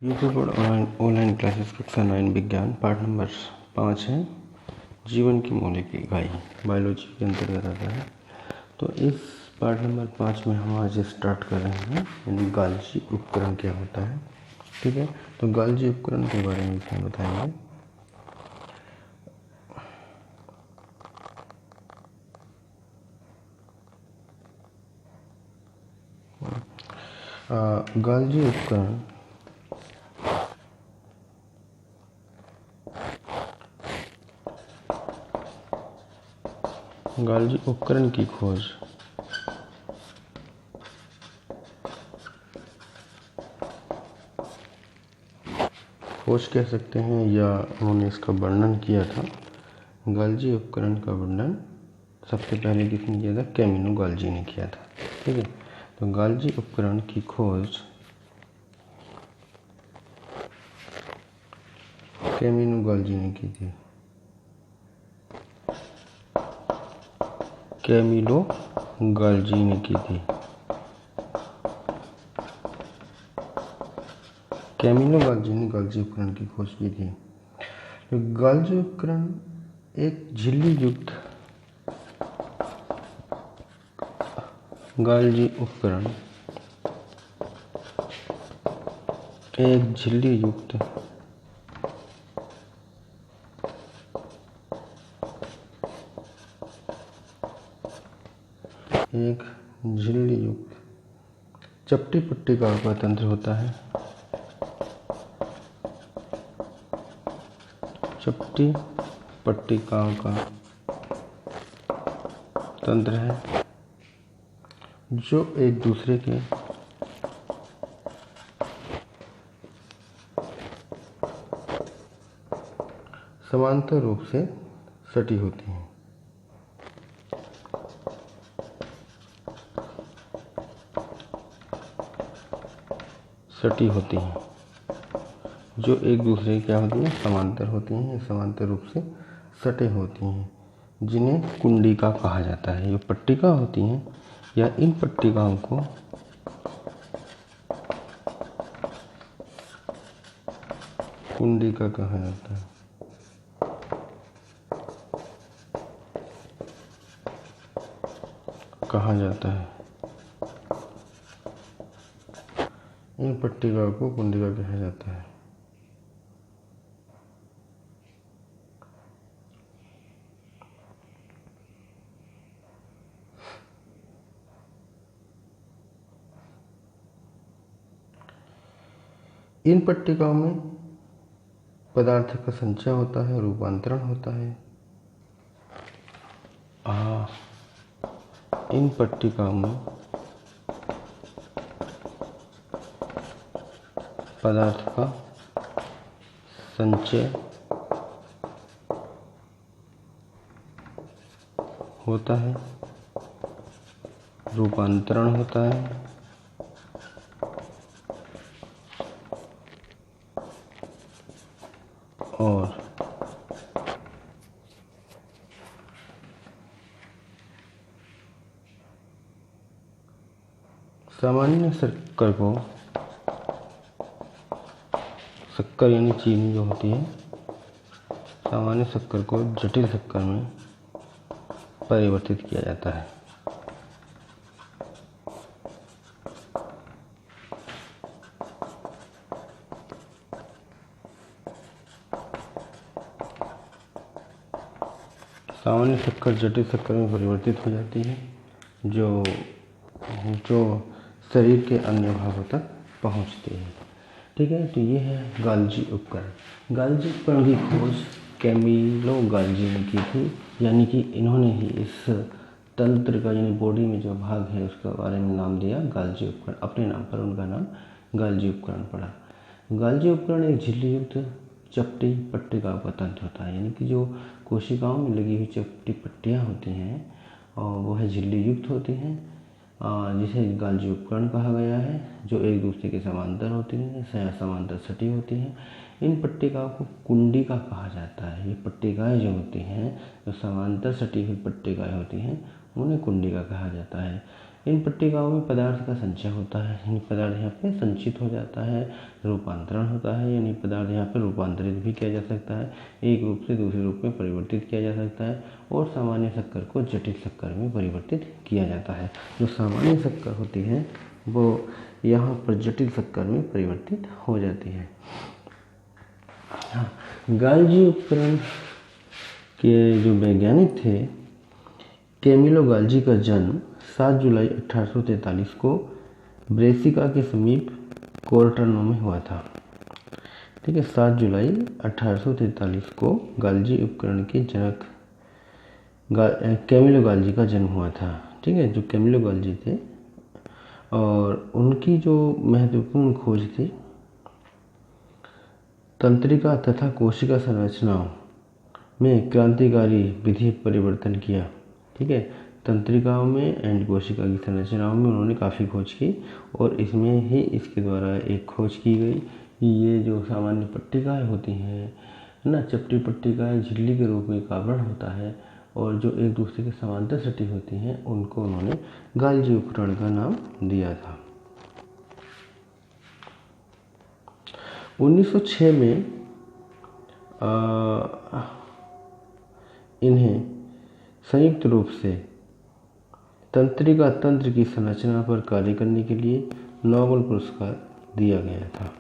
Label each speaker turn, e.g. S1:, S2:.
S1: YouTube पर online classes कक्षा 9 विज्ञान पार्ट नंबर 5 है जीवन की मौलिक इकाई बायोलॉजी के अंतर्गत आता है। तो इस पार्ट नंबर 5 में हम आज स्टार्ट कर रहे हैं यानी गाल्जी उपकरण क्या होता है। ठीक है, तो गाल्जी उपकरण के बारे में इसमें बताएंगे। गाल्जी उपकरण गाल्जी उपकरण की खोज कह सकते हैं या उन्होंने इसका वर्णन किया था। गाल्जी उपकरण का वर्णन सबसे पहले किसने किया था? कैमिनो गाल्जी ने किया था। ठीक है, तो गाल्जी उपकरण की खोज कैमिनो गाल्जी ने की थी। कैमिलो गाल्जी ने की थी। कैमिलो गाल्जी ने गाल्जी उपकरण की खोज की थी। तो गाल्जी उपकरण एक झिल्ली युक्त गाल्जी उपकरण एक झिल्ली युक्त चपटी पट्टिकाओं का तंत्र होता है। चपटी पट्टिकाओं का तंत्र है जो एक दूसरे के समांतर रूप से सटी होती हैं। जो एक दूसरे क्या होती हैं? समांतर होती हैं, समांतर रूप से सटे होती हैं, जिन्हें कुंडिका कहा जाता है। ये पट्टिका होती हैं या इन पट्टिकाओं को कुंडिका कहा जाता है। इन पट्टिकाओं को कुंडिका कहा जाता है। इन पट्टिकाओं में पदार्थ का संचय होता है, रूपांतरण होता है। इन पट्टिकाओं में पदार्थ का संचय होता है, रूपांतरण होता है और सामान्य शक्कर यानी चीनी जो होती है, सामान्य शक्कर को जटिल शक्कर में परिवर्तित किया जाता है। सामान्य शक्कर जटिल शक्कर में परिवर्तित हो जाती है, जो शरीर के अन्य भागों तक पहुंचती है। ठीक है, तो ये है गाल्जी उपकरण। गाल्जी उपकरण की खोज कैमिलो गाल्जी ने की थी, यानी कि इन्होंने ही इस तंत्र का यानी बॉडी में जो भाग है उसका बारे में नाम दिया गाल्जी उपकरण। अपने नाम पर उनका नाम गाल्जी उपकरण पड़ा। गाल्जी उपकरण एक झिल्ली युक्त चपटी पट्टिकाओं का तंत्र होता है, यानी कि जो कोशिकाओं में लगी हुई चपटी पट्टियाँ होती हैं और वह झिल्ली युक्त होती हैं, जिसे गाल्जी उपकरण कहा गया है, जो एक दूसरे के समांतर होती हैं, समांतर सटी होती हैं। इन पट्टिकाओं को कुंडिका कहा जाता है। ये पट्टिकाएं जो होती हैं, जो समांतर सटी हुई पट्टिकाएं होती हैं, उन्हें कुंडिका कहा जाता है। इन पट्टिकाओं में पदार्थ का संचय होता है, यानी पदार्थ यहाँ पे संचित हो जाता है, रूपांतरण होता है, यानी पदार्थ यहाँ पे रूपांतरित भी किया जा सकता है, एक रूप से दूसरे रूप में परिवर्तित किया जा सकता है, और सामान्य शक्कर को जटिल शक्कर में परिवर्तित किया जाता है। जो सामान्य शक्कर होती है वो यहाँ पर जटिल शक्कर में परिवर्तित हो जाती है। गाल्जी उपकरण के जो वैज्ञानिक थे, कैमिलो गाल्जी का जन्म 7 जुलाई 1843 को ब्रेसिका के समीप कोर्टर्नो में हुआ था। ठीक है, 7 जुलाई 1843 को गाल्जी उपकरण के जनक कैमिलो गाल्जी का जन्म हुआ था। ठीक है, जो कैमिलो गाल्जी थे, और उनकी जो महत्वपूर्ण खोज थी तंत्रिका तथा कोशिका संरचनाओं में क्रांतिकारी विधि परिवर्तन किया। ठीक है, तंत्रिकाओं में एंड कोशिका की संरचनाओं में उन्होंने काफ़ी खोज की, और इसमें ही इसके द्वारा एक खोज की गई कि ये जो सामान्य पट्टिकाएँ होती हैं ना, चपटी पट्टिकाएँ झिल्ली के रूप में एक आवरण होता है, और जो एक दूसरे के समांतर सटी होती हैं, उनको उन्होंने गाल्जी उपकरण का नाम दिया था। 1906 में इन्हें संयुक्त रूप से तंत्रिका तंत्र की संरचना पर कार्य करने के लिए नोबेल पुरस्कार दिया गया था।